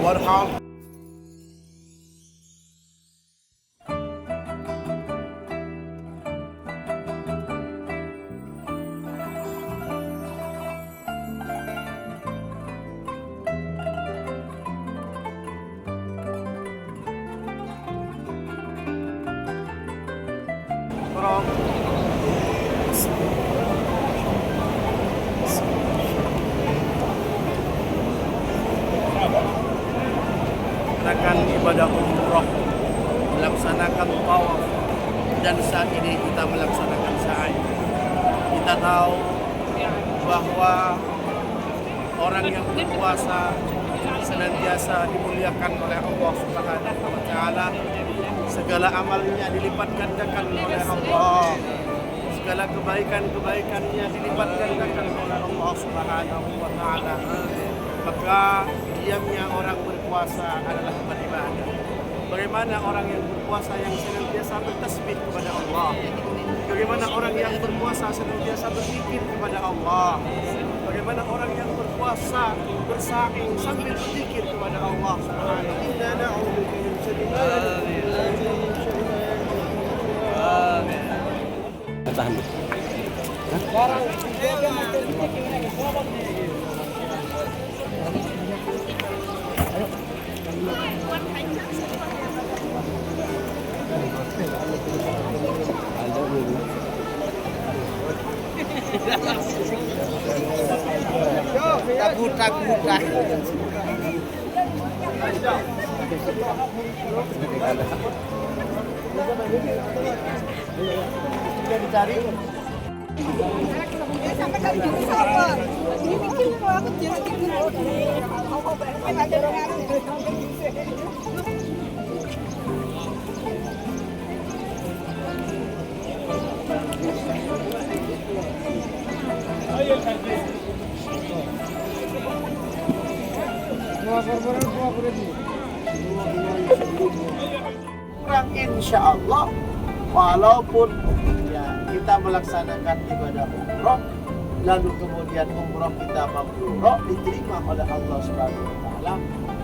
وارحم melaksanakan ibadah umroh, melaksanakan tawaf, dan saat ini kita melaksanakan sa'i. Kita tahu bahwa orang yang berpuasa senantiasa dimuliakan oleh Allah Subhanahu wa taala. Segala amalnya dilipat gandakan oleh Allah. Segala kebaikan-kebaikannya dilipat gandakan oleh Allah Subhanahu wa taala. Maka diamnya orang berpuasa adalah beribadah. Bagaimana orang yang berpuasa yang senantiasa bertasbih kepada Allah? Bagaimana orang yang berpuasa senantiasa berzikir kepada Allah? Bagaimana orang yang berpuasa bersaing sambil berzikir kepada Allah Subhanahu wa taala? Tahan. Takut. Sampai kali juga sabar. Ini mikir kalau aku jangan tidur. Aku pengen ada orang. Kurang insya Allah, walaupun ya kita melaksanakan ibadah umroh, lalu kemudian umroh kita mabrur diterima oleh Allah Subhanahu wa taala,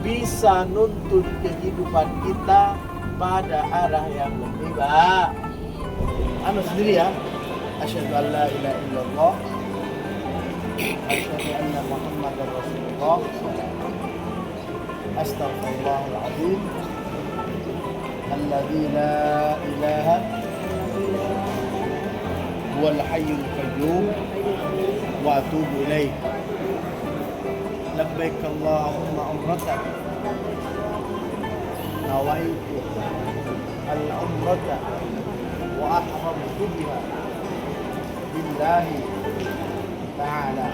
bisa nuntun kehidupan kita pada arah yang lebih baik. Anu sendiri ya, asyhadu an la ilaha illallah, asyhadu anna Muhammadar Rasulullah, astaghfirullahal azim, alladzi la ilaha huwal hayyul qayyum wa atubu ilaih. Labbaik Allahumma umratan nawaitu al-umrata wa ahramtu biha billahi ta'ala.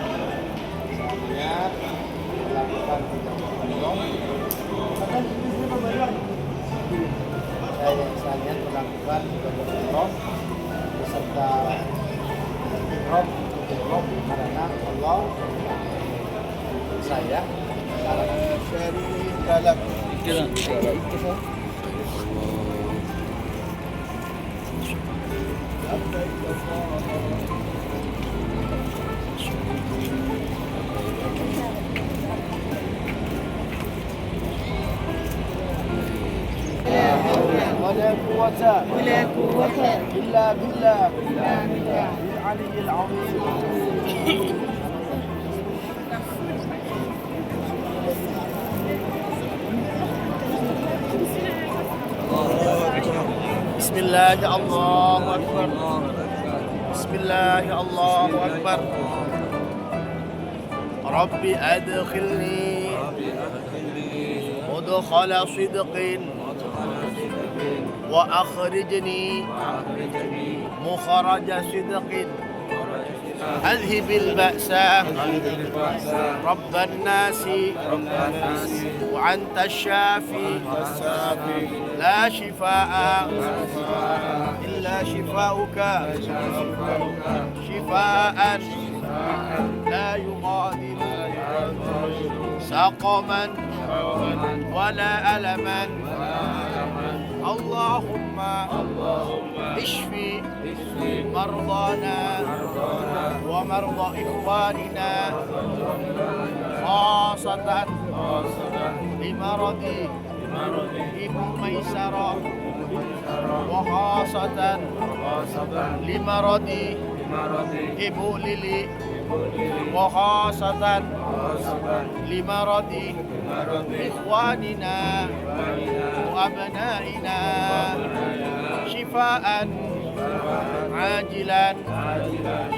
Saya melakukan umroh. Saya melakukan umroh beserta umroh karena Allah saya syarika lak. ولا قوة إلا بالله العلي العظيم. بسم الله الله أكبر. بسم الله الله أكبر. ربي أدخلني مدخل صدق وأخرجني مخرج صدق. أذهب البأساء رب الناس وأنت الشافي لا شفاء إلا شفاؤك شفاء لا يغادر سقما ولا ألما. اللهم اشفي مرضانا ومرضى إخواننا خاصة لمرض ابن ميسرة وخاصة لمرض ابو ليلي وخاصة لمرض إخواننا وأبنائنا شفاء عاجلا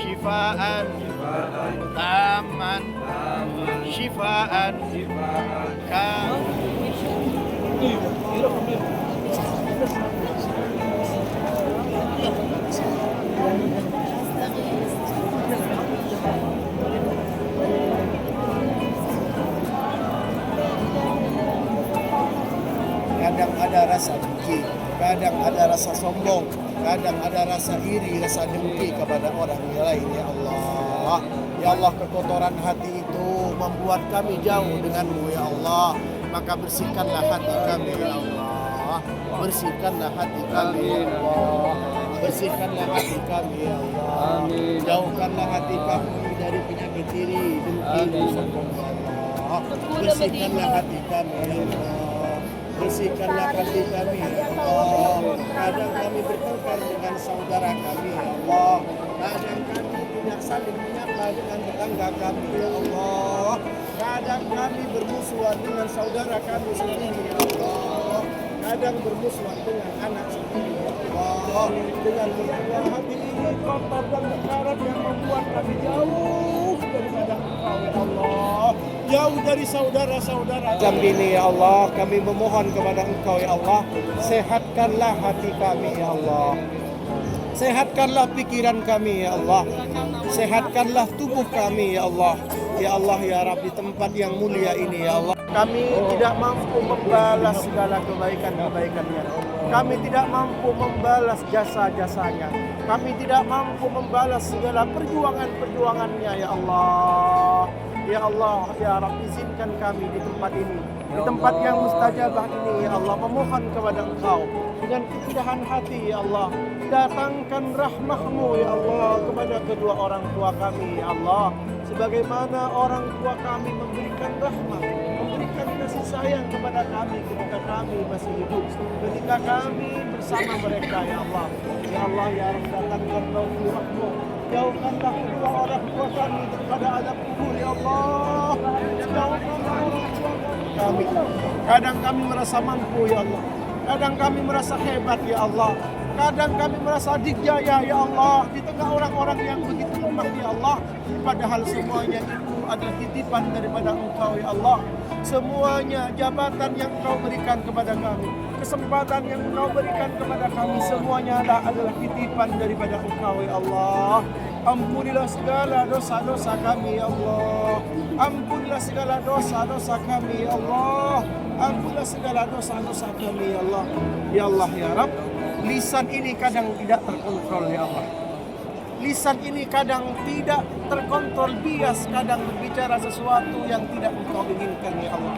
شفاء تاما شفاء كاملا. Kadang ada rasa dengki, kadang ada rasa sombong, kadang ada rasa iri, rasa dengki kepada orang lain. Ya Allah, ya Allah, kekotoran hati itu membuat kami jauh denganmu. Ya Allah, maka bersihkanlah hati kami. Ya Allah, bersihkanlah hati kami. Ya Allah, bersihkanlah hati kami. Ya Allah, jauhkanlah hati kami dari penyakit iri, dengki, dan sombong. Ya Allah, bersihkanlah hati kami. Ya Allah, bersihkanlah hati kami. Ya Allah, kadang kami bertengkar dengan saudara kami. Ya Allah, kadang kami tidak saling menyapa dengan tetangga kami. Ya Allah, kadang kami bermusuhan dengan saudara kami sendiri. Ya Allah, kadang bermusuhan dengan anak sendiri. Allah, dengan mertua hati ini kotor dan berkarat yang membuat kami jauh daripada Engkau ya Allah, jauh dari saudara-saudara kami ini ya Allah. Kami memohon kepada Engkau ya Allah, sehatkanlah hati kami ya Allah, sehatkanlah pikiran kami ya Allah, sehatkanlah tubuh kami ya Allah. Ya Allah ya Rabbi, tempat yang mulia ini ya Allah, kami tidak mampu membalas segala kebaikan-kebaikannya. Kami tidak mampu membalas jasa-jasanya. Kami tidak mampu membalas segala perjuangan-perjuangannya ya Allah. Ya Allah, ya Rabbi, izinkan kami di tempat ini, di tempat yang mustajabah ini ya Allah, memohon kepada Engkau dengan keindahan hati ya Allah. Datangkan rahmah-Mu ya Allah kepada kedua orang tua kami ya Allah, sebagaimana orang tua kami memberikan rahmah, memberikan kasih sayang kepada kami ketika kami masih hidup, ketika kami bersama mereka ya Allah. Ya Allah ya Rabbi, datangkan rahmah-Mu, jauhkanlah kedua orang tua kami daripada azab kubur ya Allah. Jauhkanlah orang tua kami. Kadang kami merasa mampu ya Allah, kadang kami merasa hebat ya Allah, kadang kami merasa dijaya ya Allah di tengah orang-orang yang begitu lemah ya Allah. Padahal semuanya itu adalah titipan daripada Engkau ya Allah. Semuanya jabatan yang Engkau berikan kepada kami, kesempatan yang Engkau berikan kepada kami, semuanya adalah titipan daripada Engkau ya Allah. Ampunilah segala dosa-dosa kami ya Allah. Ampunilah segala dosa-dosa kami ya Allah. Ampunilah segala dosa-dosa kami ya Allah. Ya Allah ya Rabb, lisan ini kadang tidak terkontrol ya Allah. Lisan ini kadang tidak terkontrol, bias kadang berbicara sesuatu yang tidak Engkau inginkan ya Allah.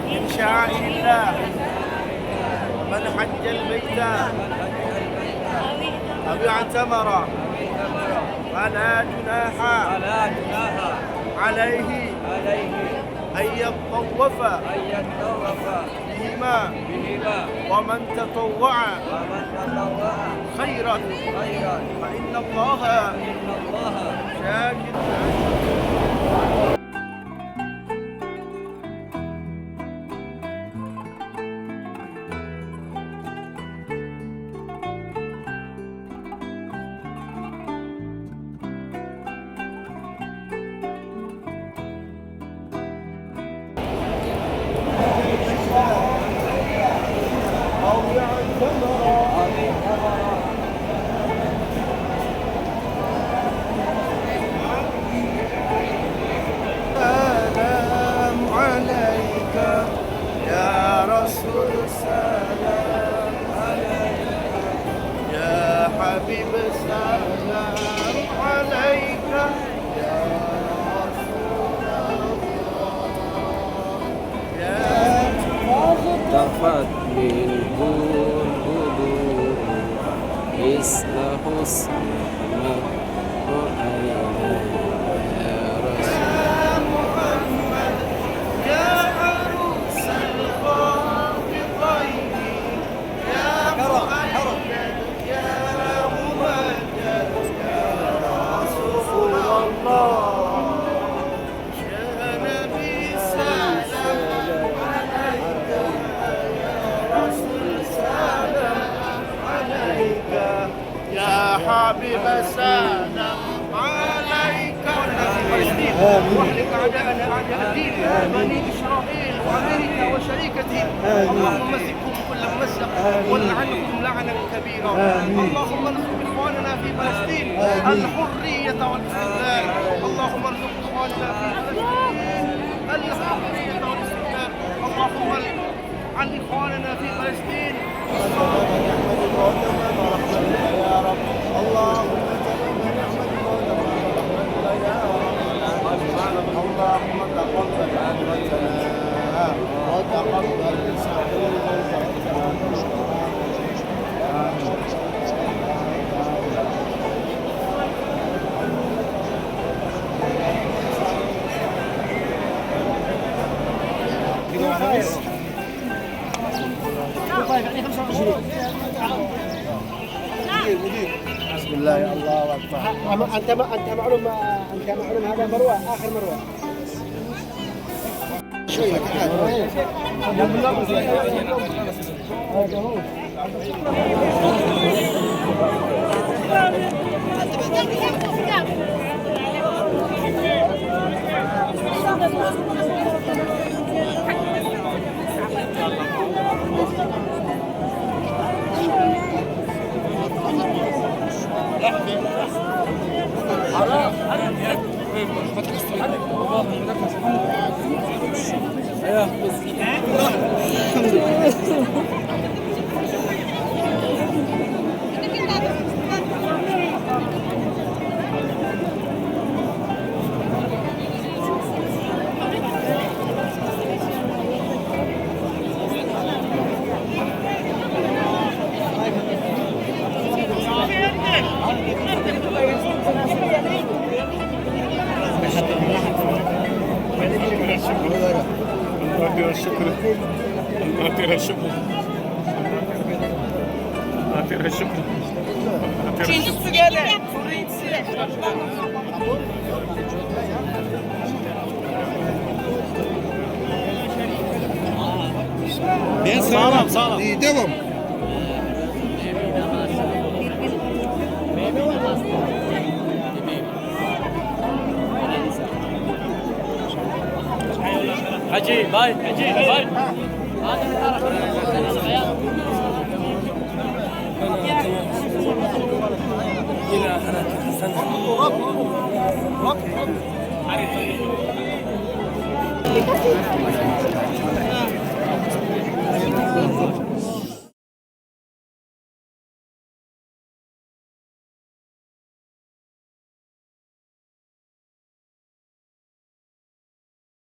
من شعائر الله من حج البيت أو اعتمر فلا جناح عليه أن يطوف بهما ومن تطوع خيرا فإن الله شاكر. سلام عليك يا رسول سلام عليك يا حبيب سلام عليك يا رسول الله يا تفت منه الهدوء مثل حسن ما رأينا يا رسول محمد يا عروس الخافقين يا مؤيد يا ممجد يا رسول الله يا نبي سلام عليك يا رسول سلام عليك يا حبيب سلام عليك. واهلك اعداءنا اعداء الدين بني اسرائيل وامريكا وشريكتي، اللهم مسكهم كل ممزق ولعنهم لعنا كبيرا. اللهم ارزق اخواننا في فلسطين الحريه والاستقلال. اللهم ارزق اخواننا في فلسطين الحريه والاستقلال. اللهم عن اخواننا في فلسطين انت معلوم هذا مروه اخر مروه شوي Devam. Haji, baik, Haji, baik.